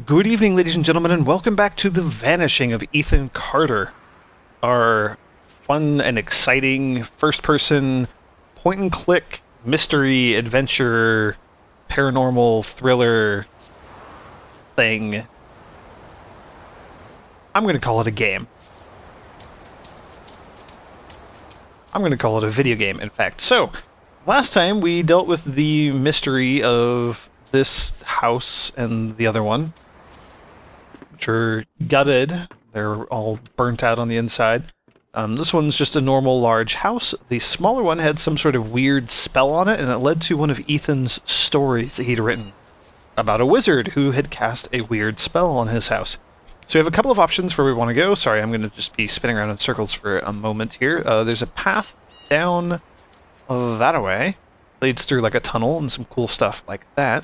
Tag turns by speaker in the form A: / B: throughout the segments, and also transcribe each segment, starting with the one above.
A: Good evening, ladies and gentlemen, and welcome back to The Vanishing of Ethan Carter, our fun and exciting first-person point-and-click mystery adventure paranormal thriller thing. I'm going to call it a game. I'm going to call it a video game, in fact. So, last time we dealt with the mystery of this house and the other one, which are gutted. They're all burnt out on the inside. This one's just a normal large house. The smaller one had some sort of weird spell on it, and it led to one of Ethan's stories that he'd written about a wizard who had cast a weird spell on his house. So we have a couple of options where we want to go. Sorry, I'm going to just be spinning around in circles for a moment here. There's a path down that way. Leads through like a tunnel and some cool stuff like that.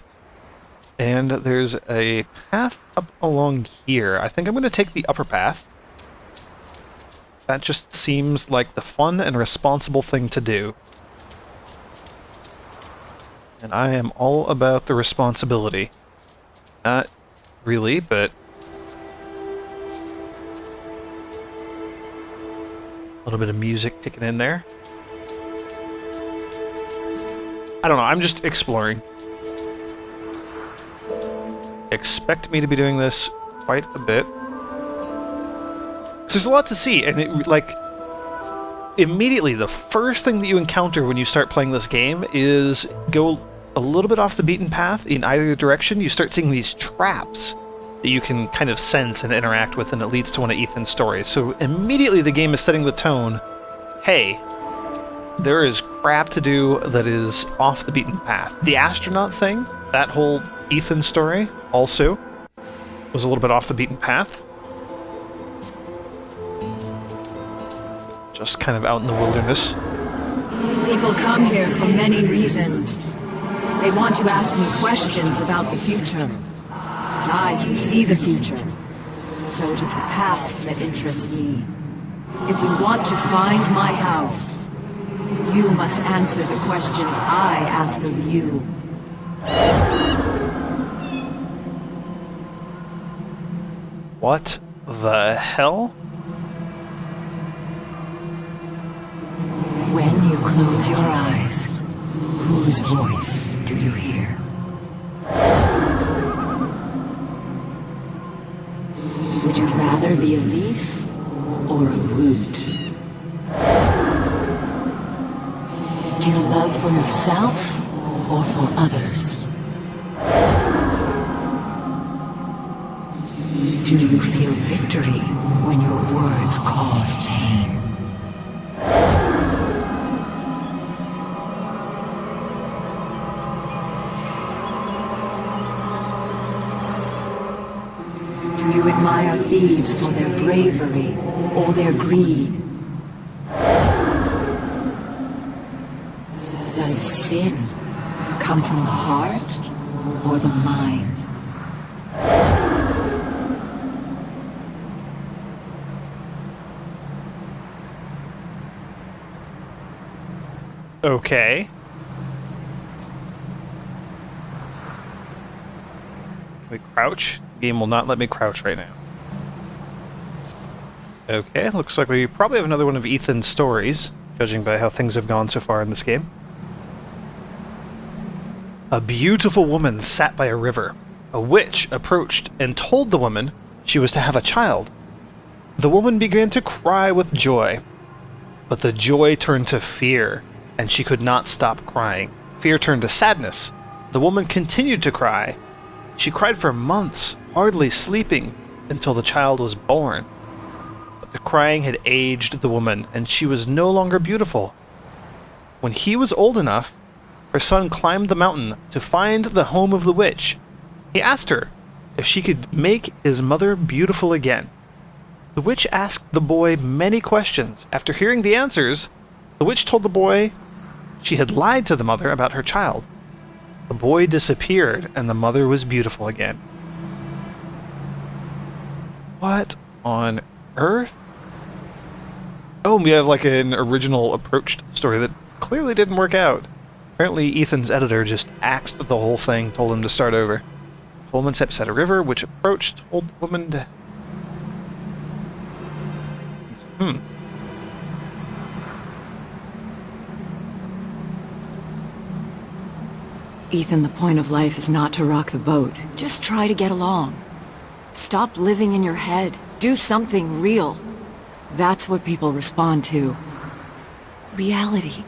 A: And there's a path up along here. I think I'm going to take the upper path. That just seems like the fun and responsible thing to do. And I am all about the responsibility. Not really, but a little bit of music kicking in there. I don't know, I'm just exploring. Expect me to be doing this quite a bit. So there's a lot to see, and immediately the first thing that you encounter when you start playing this game is go a little bit off the beaten path in either direction. You start seeing these traps that you can kind of sense and interact with, and it leads to one of Ethan's stories. So immediately the game is setting the tone. Hey, there is crap to do that is off the beaten path. The astronaut thing, that whole Ethan story, also was a little bit off the beaten path. Just kind of out in the wilderness.
B: People come here for many reasons. They want to ask me questions about the future. And I can see the future. So it is the past that interests me. If you want to find my house, you must answer the questions I ask of you.
A: What the hell?
B: When you close your eyes, whose voice do you hear? Would you rather be a leaf or a root? Do you love for yourself or for others? Do you feel victory when your words cause pain? Do you admire thieves for their bravery or their greed? Does sin come from the heart or the mind?
A: Okay. Can we crouch? The game will not let me crouch right now. Okay, looks like we probably have another one of Ethan's stories, judging by how things have gone so far in this game. A beautiful woman sat by a river. A witch approached and told the woman she was to have a child. The woman began to cry with joy, but the joy turned to fear, and she could not stop crying. Fear turned to sadness. The woman continued to cry. She cried for months, hardly sleeping, until the child was born. But the crying had aged the woman, and she was no longer beautiful. When he was old enough, her son climbed the mountain to find the home of the witch. He asked her if she could make his mother beautiful again. The witch asked the boy many questions. After hearing the answers, the witch told the boy she had lied to the mother about her child. The boy disappeared, and the mother was beautiful again. What on earth? Oh, we have like an original approached story that clearly didn't work out. Apparently Ethan's editor just axed the whole thing, told him to start over. The woman sat beside a river, which approached, told the woman to...
B: Ethan, the point of life is not to rock the boat. Just try to get along. Stop living in your head. Do something real. That's what people respond to. Reality.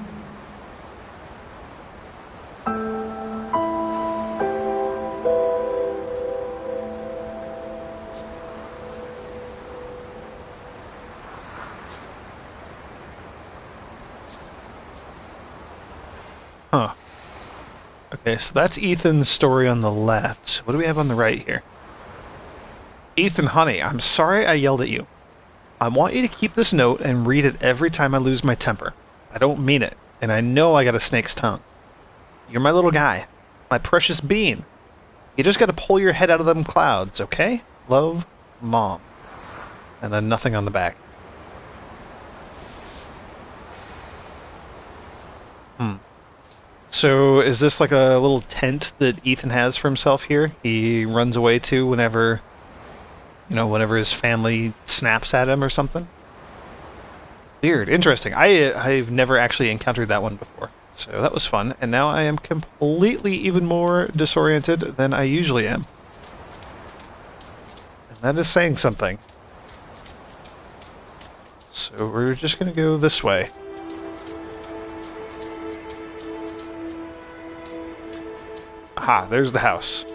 A: Huh. Okay, so that's Ethan's story on the left. What do we have on the right here? Ethan, honey, I'm sorry I yelled at you. I want you to keep this note and read it every time I lose my temper. I don't mean it, and I know I got a snake's tongue. You're my little guy, my precious bean. You just gotta pull your head out of them clouds, okay? Love, Mom. And then nothing on the back. So is this like a little tent that Ethan has for himself here? He runs away to whenever, whenever his family snaps at him or something? Weird. Interesting. I've never actually encountered that one before. So that was fun. And now I am completely even more disoriented than I usually am. And that is saying something. So we're just going to go this way. Aha, there's the house.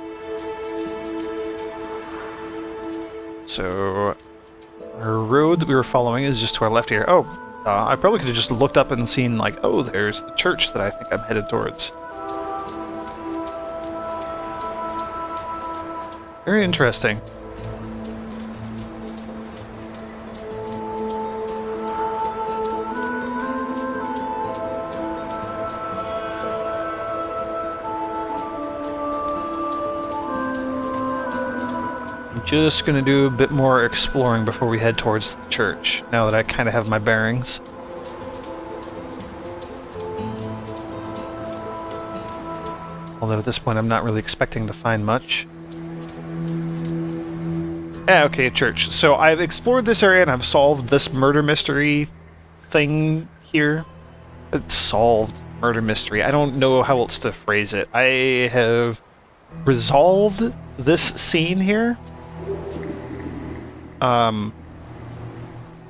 A: So, our road that we were following is just to our left here. Oh, I probably could have just looked up and seen, like, oh, there's the church that I think I'm headed towards. Very interesting. Just gonna do a bit more exploring before we head towards the church, now that I kind of have my bearings. Although at this point I'm not really expecting to find much. Okay, church. So I've explored this area and I've solved this murder mystery thing here. It's solved murder mystery. I don't know how else to phrase it. I have resolved this scene here.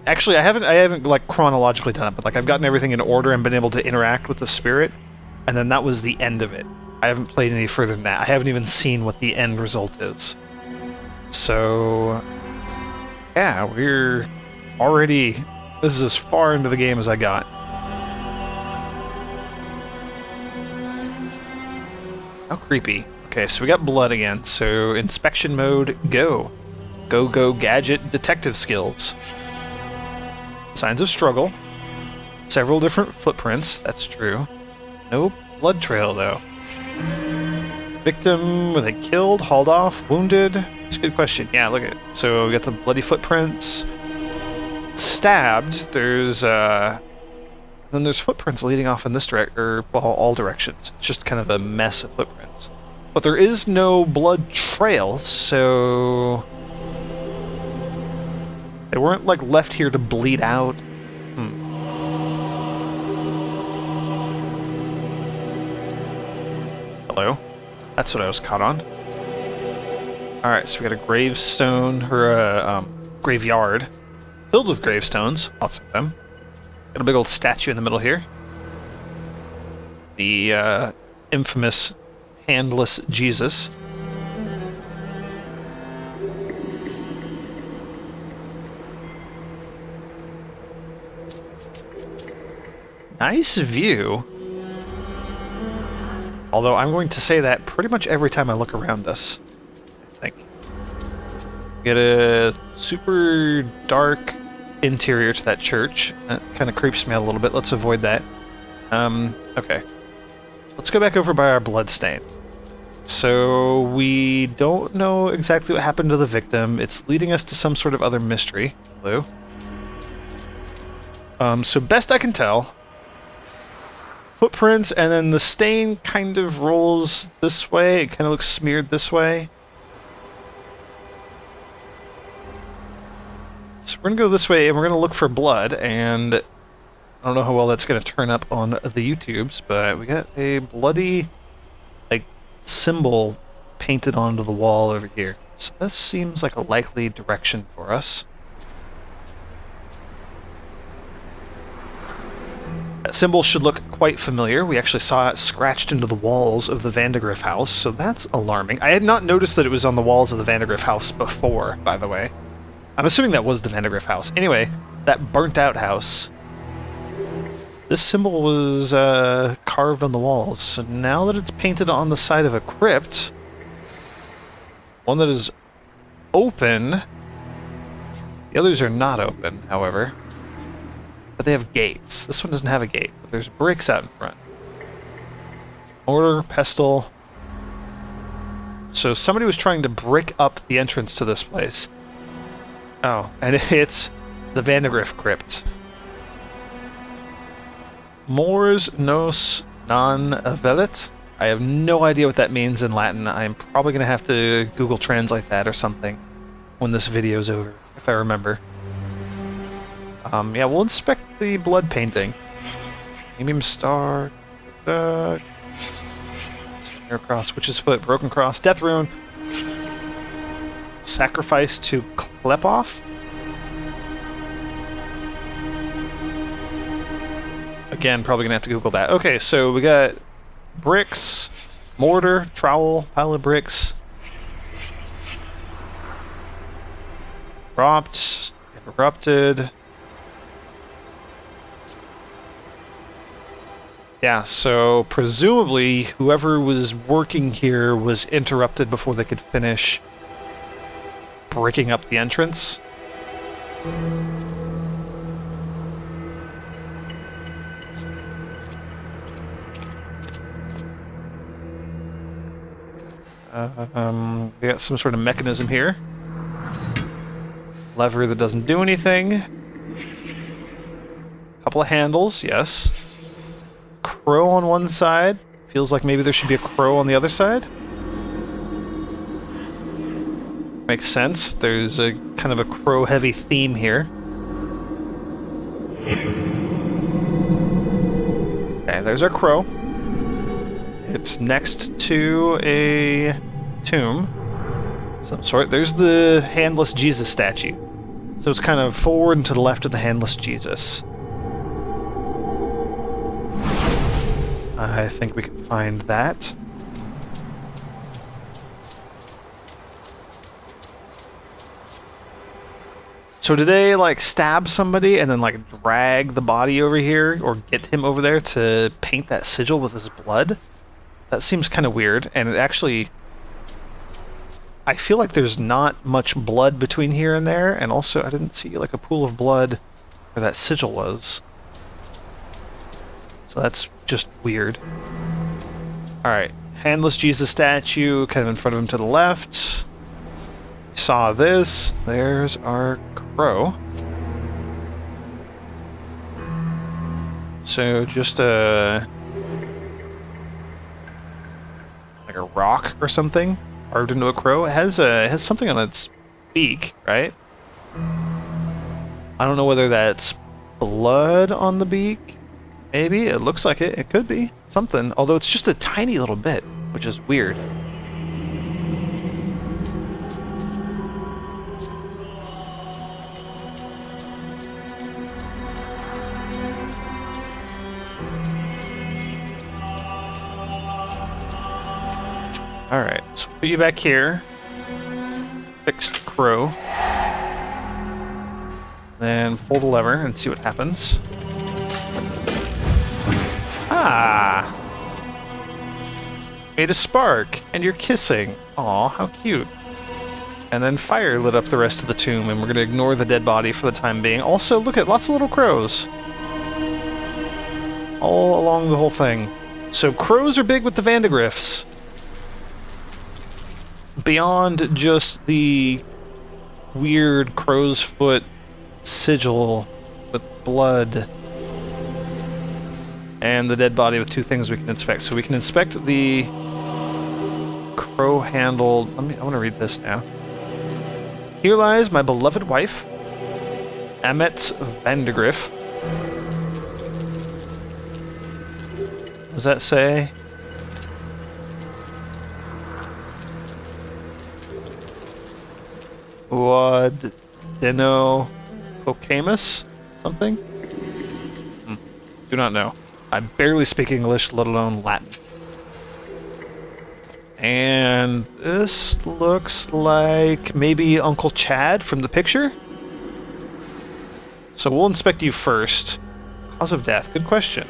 A: Actually, I haven't like chronologically done it, but like I've gotten everything in order and been able to interact with the spirit, and then that was the end of it. I haven't played any further than that. I haven't even seen what the end result is. So, yeah, we're already... This is as far into the game as I got. How creepy. Okay, so we got blood again, so inspection mode, go. Go gadget detective skills. Signs of struggle. Several different footprints, that's true. No blood trail, though. Victim, were they killed, hauled off, wounded? That's a good question. Yeah, look at it. So we got the bloody footprints. Stabbed, there's, then there's footprints leading off in this direction, or, well, all directions. It's just kind of a mess of footprints. But there is no blood trail, so... They weren't, like, left here to bleed out. Hello? That's what I was caught on. Alright, so we got a gravestone, or a graveyard, filled with gravestones, lots of them. Got a big old statue in the middle here. The infamous handless Jesus. Nice view. Although I'm going to say that pretty much every time I look around us, I think. Get a super dark interior to that church. That kind of creeps me out a little bit. Let's avoid that. Okay. Let's go back over by our bloodstain. So we don't know exactly what happened to the victim. It's leading us to some sort of other mystery. Hello? So best I can tell, footprints, and then the stain kind of rolls this way. It kind of looks smeared this way. So we're going to go this way, and we're going to look for blood, and I don't know how well that's going to turn up on the YouTubes, but we got a bloody, like, symbol painted onto the wall over here. So this seems like a likely direction for us. That symbol should look quite familiar. We actually saw it scratched into the walls of the Vandergriff house, so that's alarming. I had not noticed that it was on the walls of the Vandergriff house before, by the way. I'm assuming that was the Vandergriff house. Anyway, that burnt-out house. This symbol was carved on the walls, so now that it's painted on the side of a crypt, one that is open, the others are not open, however. But they have gates. This one doesn't have a gate, but there's bricks out in front. Mortar, pestle. So somebody was trying to brick up the entrance to this place. Oh, and it's the Vandergriff crypt. Mors nos non avelit. I have no idea what that means in Latin. I'm probably going to have to Google Translate that or something when this video's over, if I remember. Yeah, we'll inspect the blood painting. Medium star. Snare cross, witch's foot, broken cross, death rune. Sacrifice to Klepoth. Again, probably gonna have to Google that. Okay, so we got bricks, mortar, trowel, pile of bricks. Corrupt, corrupted. Yeah, so presumably whoever was working here was interrupted before they could finish breaking up the entrance. We got some sort of mechanism here. Lever that doesn't do anything. Couple of handles, yes. Crow on one side. Feels like maybe there should be a crow on the other side. Makes sense. There's a kind of a crow-heavy theme here. Okay, there's our crow. It's next to a tomb of some sort. There's the handless Jesus statue. So it's kind of forward and to the left of the handless Jesus. I think we can find that. So did they, like, stab somebody and then, like, drag the body over here or get him over there to paint that sigil with his blood? That seems kind of weird, and it actually... I feel like there's not much blood between here and there, and also I didn't see, like, a pool of blood where that sigil was. So that's just weird. Alright, handless Jesus statue, kind of in front of him to the left. Saw this. There's our crow. So just like a rock or something carved into a crow. It has something on its beak, right? I don't know whether that's blood on the beak. Maybe. It looks like it. It could be something. Although it's just a tiny little bit, which is weird. Alright, so put you back here. Fix the crow. Then pull the lever and see what happens. Ah! Made a spark, and you're kissing. Aw, how cute. And then fire lit up the rest of the tomb, and we're gonna ignore the dead body for the time being. Also, look at lots of little crows. All along the whole thing. So crows are big with the Vandergriffs. Beyond just the weird crow's foot sigil with blood and the dead body with two things we can inspect. So we can inspect the crow-handled... I want to read this now. Here lies my beloved wife. Amet Vandegrift. What does that say? What? Dino Cocamus? Something? Do not know. I barely speak English, let alone Latin. And this looks like maybe Uncle Chad from the picture? So we'll inspect you first. Cause of death, good question.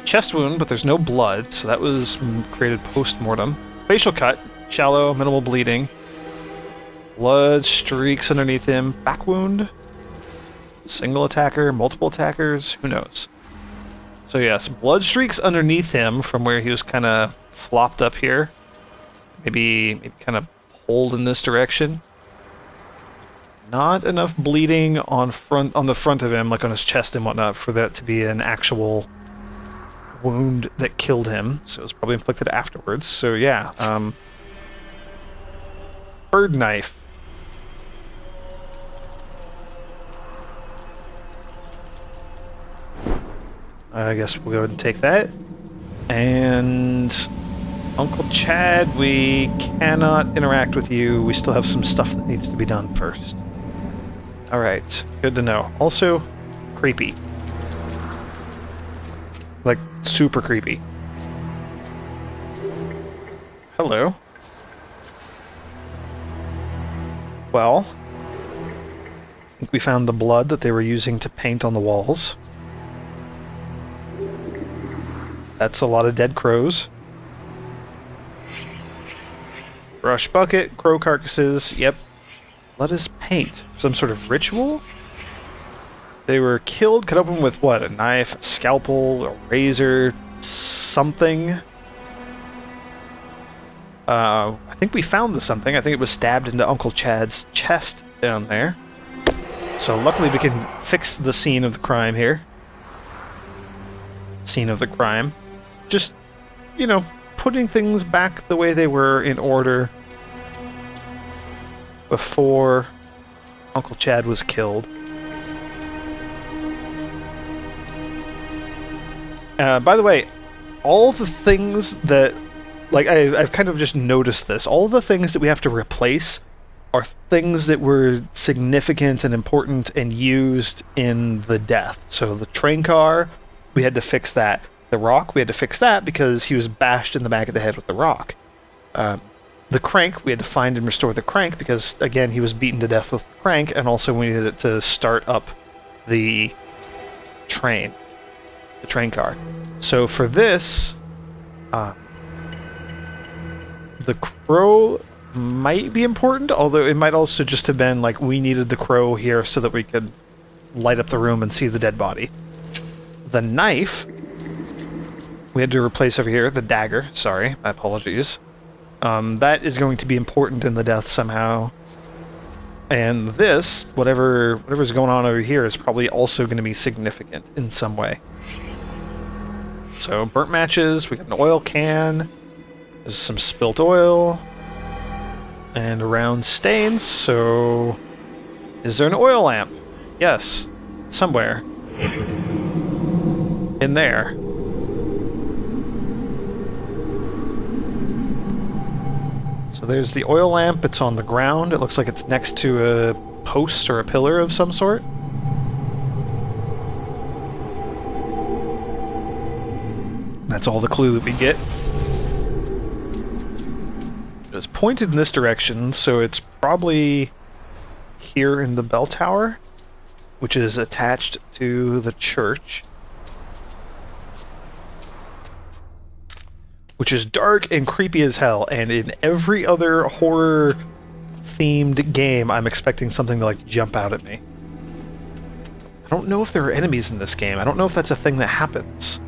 A: Chest wound, but there's no blood, so that was created post-mortem. Facial cut, shallow, minimal bleeding. Blood streaks underneath him. Back wound? Single attacker, multiple attackers, who knows? So yes, blood streaks underneath him from where he was kind of flopped up here. Maybe kind of pulled in this direction. Not enough bleeding on the front of him, like on his chest and whatnot, for that to be an actual wound that killed him. So it was probably inflicted afterwards. So yeah, bird knife. I guess we'll go ahead and take that. And Uncle Chad, we cannot interact with you. We still have some stuff that needs to be done first. Alright, good to know. Also, creepy. Like, super creepy. Hello. Well, I think we found the blood that they were using to paint on the walls. That's a lot of dead crows. Brush bucket, crow carcasses, yep. Let us paint. Some sort of ritual? They were killed, cut open with what? A knife, a scalpel, a razor, something? I think we found the something. I think it was stabbed into Uncle Chad's chest down there. So luckily we can fix the scene of the crime here. Scene of the crime. Just, you know, putting things back the way they were in order before Uncle Chad was killed. By the way, all the things that, like, I've kind of just noticed this. All the things that we have to replace are things that were significant and important and used in the death. So the train car, we had to fix that. The rock, we had to fix that because he was bashed in the back of the head with the rock. The crank, we had to find and restore the crank because, again, he was beaten to death with the crank, and also we needed it to start up the train car. So for this, the crow might be important, although it might also just have been like we needed the crow here so that we could light up the room and see the dead body. The knife, we had to replace over here. The dagger, sorry, my apologies. That is going to be important in the death somehow. And this, whatever's going on over here, is probably also going to be significant in some way. So, burnt matches, we got an oil can, there's some spilt oil, and around stains, so... Is there an oil lamp? Yes, somewhere. In there. So there's the oil lamp, it's on the ground, it looks like it's next to a post or a pillar of some sort. That's all the clue that we get. It's pointed in this direction, so it's probably here in the bell tower, which is attached to the church. Which is dark and creepy as hell, and in every other horror-themed game, I'm expecting something to, like, jump out at me. I don't know if there are enemies in this game. I don't know if that's a thing that happens.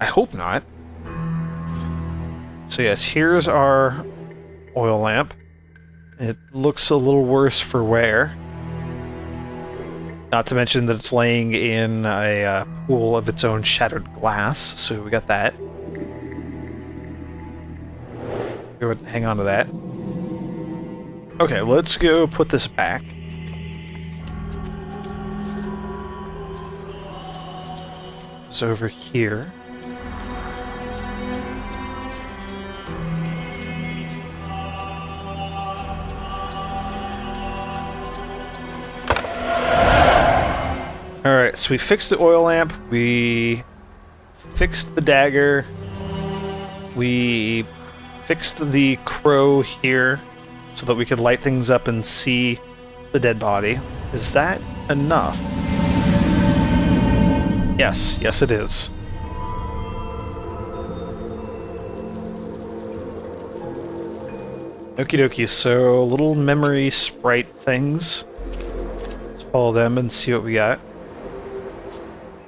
A: I hope not. So yes, here's our oil lamp. It looks a little worse for wear. Not to mention that it's laying in a pool of its own shattered glass, so we got that. Go ahead and hang on to that. Okay, let's go put this back. is over here. Alright, so we fixed the oil lamp, we fixed the dagger, we fixed the crow here so that we could light things up and see the dead body. Is that enough? Yes, yes it is. Okie dokie, so little memory sprite things. Let's follow them and see what we got.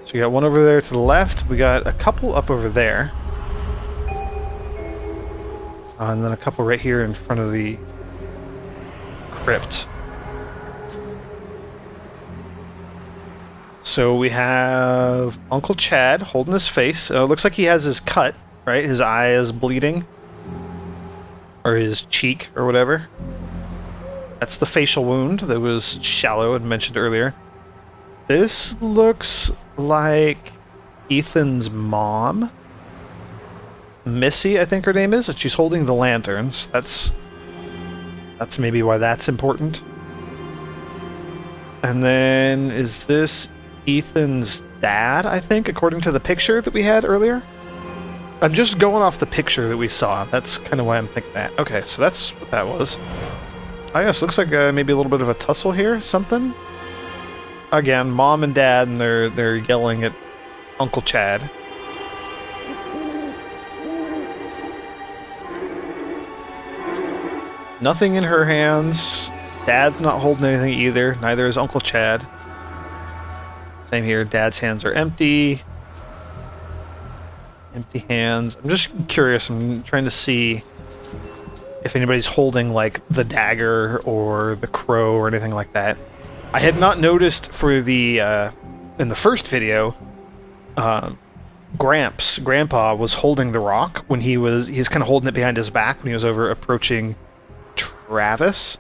A: So we got one over there to the left, we got a couple up over there. And then a couple right here in front of the crypt. So we have Uncle Chad holding his face. It looks like he has his cut, right? His eye is bleeding. Or his cheek, or whatever. That's the facial wound that was shallow and mentioned earlier. This looks like Ethan's mom. Missy, I think her name is. She's holding the lanterns. That's maybe why that's important. And then, is this Ethan's dad, I think, according to the picture that we had earlier? I'm just going off the picture that we saw. That's kind of why I'm thinking that. Okay, so that's what that was. I guess looks like maybe a little bit of a tussle here, something. Again, mom and dad, and they're yelling at Uncle Chad. Nothing in her hands. Dad's not holding anything either. Neither is Uncle Chad. Same here. Dad's hands are empty. Empty hands. I'm just curious. I'm trying to see if anybody's holding, like, the dagger or the crow or anything like that. I had not noticed for the, in the first video, Grandpa was holding the rock when he's kind of holding it behind his back when he was over approaching Travis.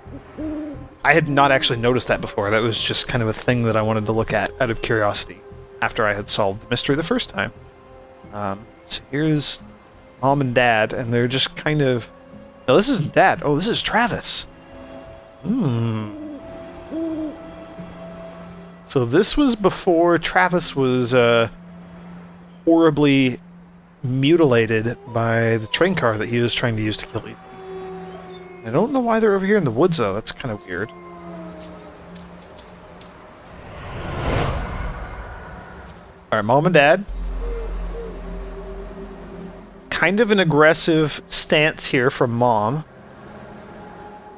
A: I had not actually noticed that before. That was just kind of a thing that I wanted to look at out of curiosity after I had solved the mystery the first time. So here's Mom and Dad, and they're just kind of... No, this isn't Dad. Oh, this is Travis. So this was before Travis was horribly mutilated by the train car that he was trying to use to kill Ethan. I don't know why they're over here in the woods, though. That's kind of weird. Alright, Mom and Dad. Kind of an aggressive stance here from Mom.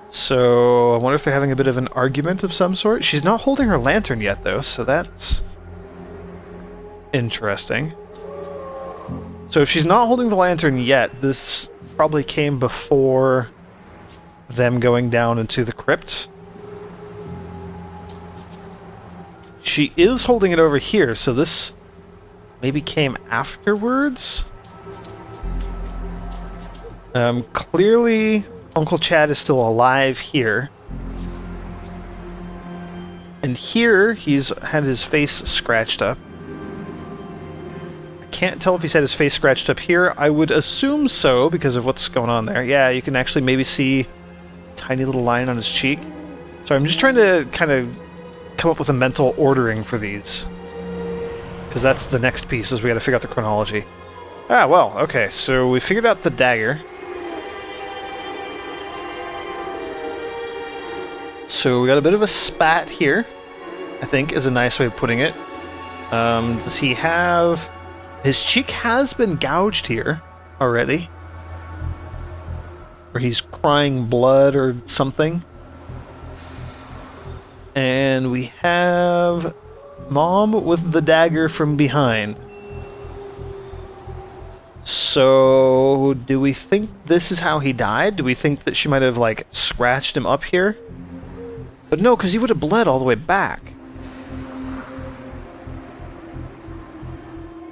A: So, I wonder if they're having a bit of an argument of some sort. She's not holding her lantern yet, though, so that's interesting. So if she's not holding the lantern yet, this probably came before them going down into the crypt. She is holding it over here, so this maybe came afterwards? Clearly, Uncle Chad is still alive here. And here, he's had his face scratched up. I can't tell if he's had his face scratched up here. I would assume so, because of what's going on there. Yeah, you can actually maybe see a tiny little line on his cheek. So I'm just trying to kind of come up with a mental ordering for these. Because that's the next piece, is we gotta figure out the chronology. Ah, well, okay, so we figured out the dagger. So we got a bit of a spat here, I think is a nice way of putting it. Does he have... His cheek has been gouged here already. Or he's crying blood or something. And we have Mom with the dagger from behind. So, do we think this is how he died? Do we think that she might have, like, scratched him up here? But no, because he would have bled all the way back.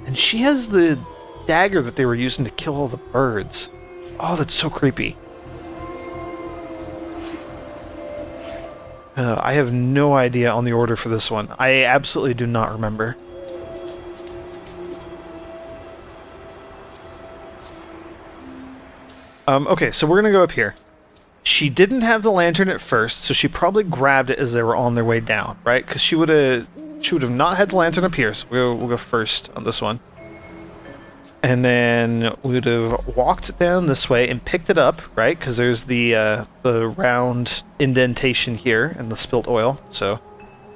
A: And she has the dagger that they were using to kill all the birds. Oh, that's so creepy. I have no idea on the order for this one. I absolutely do not remember. Okay, so we're gonna go up here. She didn't have the lantern at first, so she probably grabbed it as they were on their way down, right? Because she would have not had the lantern up here, so we'll go first on this one. And then we would have walked down this way and picked it up, right? Because there's the round indentation here and the spilt oil. So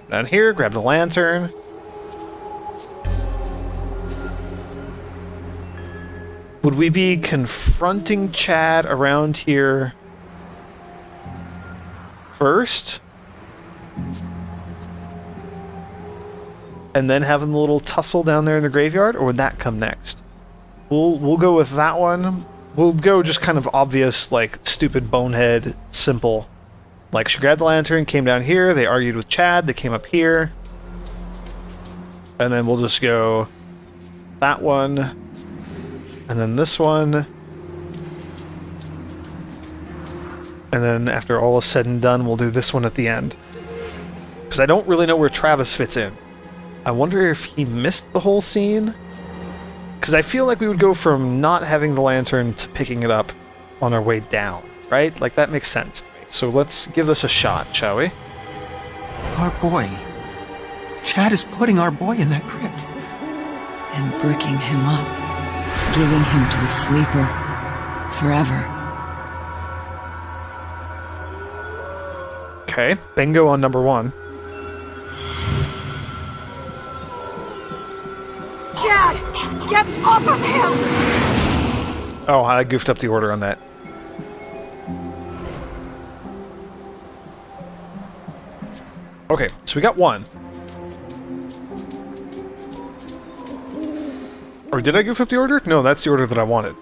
A: down here, grab the lantern. Would we be confronting Chad around here first? And then having the little tussle down there in the graveyard? Or would that come next? We'll go with that one. We'll go just kind of obvious, like, stupid, bonehead, simple. Like, she grabbed the lantern, came down here, they argued with Chad, they came up here. And then we'll just go that one. And then this one. And then after all is said and done, we'll do this one at the end. Because I don't really know where Travis fits in. I wonder if he missed the whole scene? Because I feel like we would go from not having the lantern to picking it up on our way down, right? Like, that makes sense to me. So let's give this a shot, shall we?
C: Our boy. Chad is putting our boy in that crypt.
B: And bricking him up. Giving him to a sleeper. Forever.
A: Okay, bingo on number one.
B: Chad! Get off of him!
A: Oh, I goofed up the order on that. Okay, so we got one. Or did I goof up the order? No, that's the order that I wanted.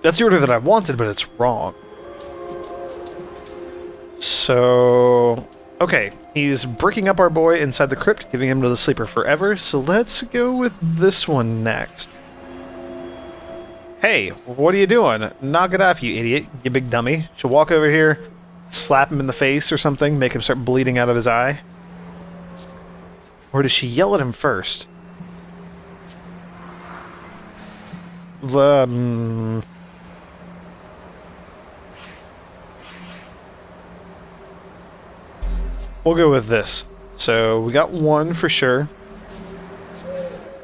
A: That's the order that I wanted, but it's wrong. So... okay, he's bricking up our boy inside the crypt, giving him to the sleeper forever, so let's go with this one next. Hey, what are you doing? Knock it off, you idiot, you big dummy. She'll walk over here, slap him in the face or something, make him start bleeding out of his eye. Or does she yell at him first? We'll go with this. So we got one for sure.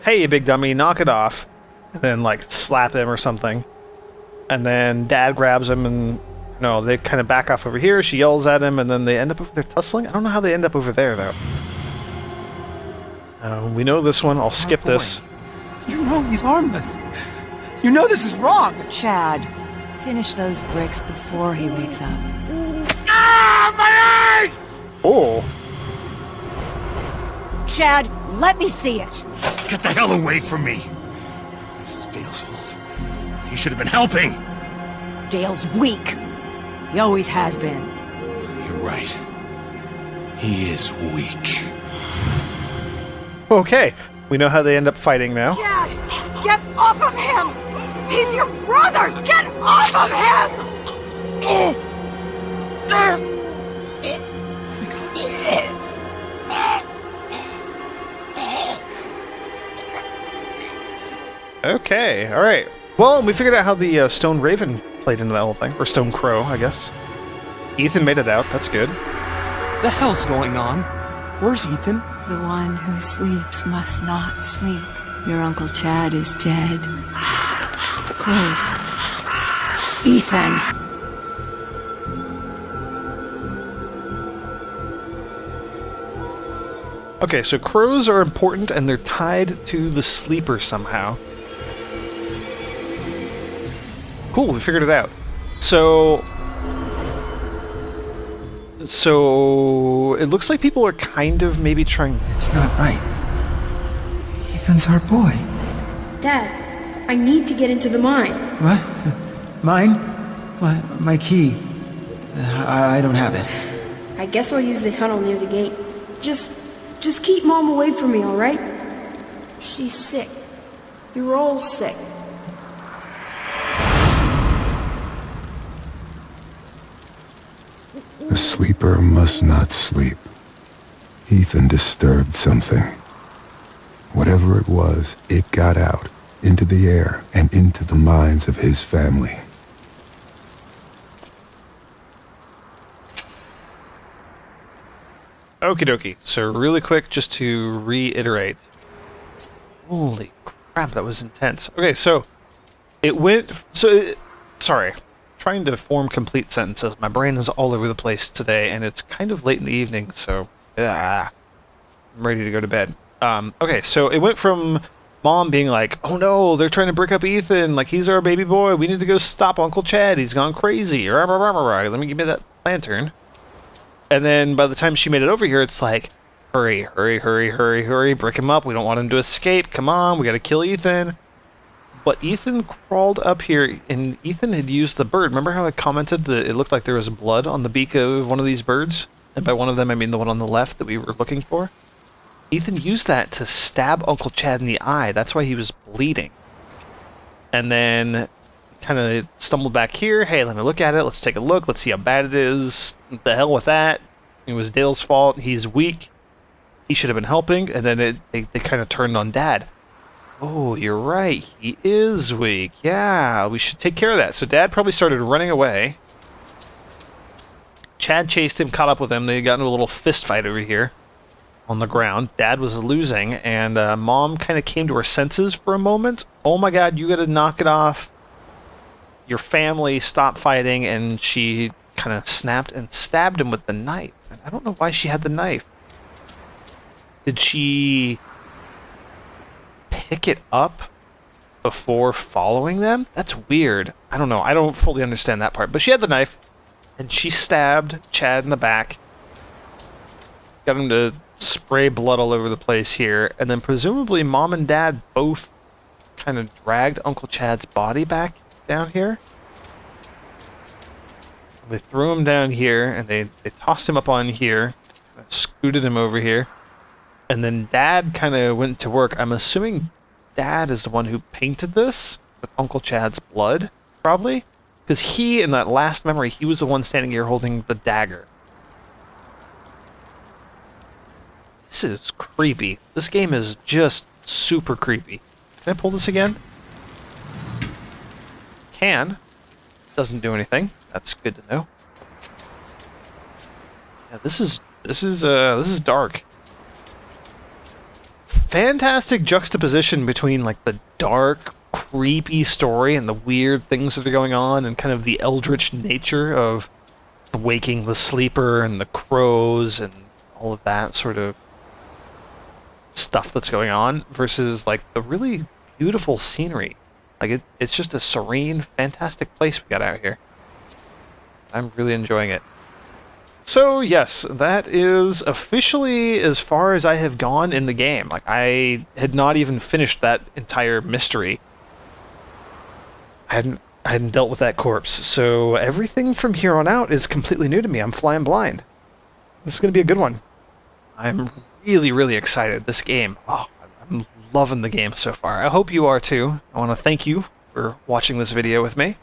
A: Hey, you big dummy, knock it off. And then, like, slap him or something. And then Dad grabs him and... no, they kind of back off over here. She yells at him and then they end up over there tussling. I don't know how they end up over there, though. We know this one. I'll skip this.
C: You know he's harmless. You know this is wrong.
B: Chad, finish those bricks before he wakes up.
C: Ah, my eye!
A: Oh.
B: Chad, let me see it.
D: Get the hell away from me! This is Dale's fault. He should have been helping!
B: Dale's weak. He always has been.
D: You're right. He is weak.
A: Okay. We know how they end up fighting now.
B: Chad, get off of him! He's your brother! Get off of him!
A: Okay, alright. Well, we figured out how the Stone Raven played into that whole thing. Or Stone Crow, I guess. Ethan made it out, that's good.
C: The hell's going on? Where's Ethan?
B: The one who sleeps must not sleep. Your Uncle Chad is dead. Close. Ethan!
A: Okay, so crows are important and they're tied to the sleeper somehow. Cool, we figured it out. So it looks like people are kind of maybe trying...
C: It's not right. Ethan's our boy.
E: Dad, I need to get into the mine.
C: What? Mine? My key. I don't have it.
E: I guess I'll use the tunnel near the gate. Just keep Mom away from me, alright? She's sick. You're all sick.
F: The sleeper must not sleep. Ethan disturbed something. Whatever it was, it got out, into the air, and into the minds of his family.
A: Okie dokie. So really quick, just to reiterate. Holy crap, that was intense. Okay, so it went... sorry. Trying to form complete sentences. My brain is all over the place today, and it's kind of late in the evening, so... I'm ready to go to bed. Okay, so it went from Mom being like, oh no, they're trying to break up Ethan, like he's our baby boy, we need to go stop Uncle Chad, he's gone crazy, let me give me that lantern. And then by the time she made it over here, it's like, hurry, break him up, we don't want him to escape, come on, we gotta kill Ethan. But Ethan crawled up here, and Ethan had used the bird. Remember how I commented that it looked like there was blood on the beak of one of these birds? And by one of them, I mean the one on the left that we were looking for. Ethan used that to stab Uncle Chad in the eye. That's why he was bleeding. And then kind of stumbled back here. Hey, let me look at it. Let's take a look. Let's see how bad it is. What the hell with that? It was Dale's fault. He's weak. He should have been helping. And then they kind of turned on Dad. Oh, you're right. He is weak. Yeah, we should take care of that. So Dad probably started running away. Chad chased him, caught up with him. They got into a little fist fight over here on the ground. Dad was losing, and Mom kind of came to her senses for a moment. Oh my God, you gotta knock it off. Your family stopped fighting, and she kind of snapped and stabbed him with the knife. I don't know why she had the knife. Did she pick it up before following them? That's weird. I don't know. I don't fully understand that part. But she had the knife, and she stabbed Chad in the back. Got him to spray blood all over the place here. And then presumably Mom and Dad both kind of dragged Uncle Chad's body back down here. They threw him down here, and they tossed him up on here, scooted him over here. And then Dad kind of went to work. I'm assuming Dad is the one who painted this with Uncle Chad's blood, probably. Because he, in that last memory, he was the one standing here holding the dagger. This is creepy. This game is just super creepy. Can I pull this again? Can. Doesn't do anything. That's good to know. Yeah, this is dark. Fantastic juxtaposition between like the dark, creepy story and the weird things that are going on, and kind of the eldritch nature of waking the sleeper and the crows and all of that sort of stuff that's going on, versus like the really beautiful scenery. Like it's just a serene, fantastic place we got out here. I'm really enjoying it. So yes, that is officially as far as I have gone in the game. Like I had not even finished that entire mystery. I hadn't dealt with that corpse. So everything from here on out is completely new to me. I'm flying blind. This is going to be a good one. I'm really, really excited. This game, oh, I'm loving the game so far. I hope you are too. I want to thank you for watching this video with me.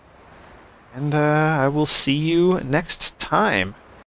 A: And I will see you next time.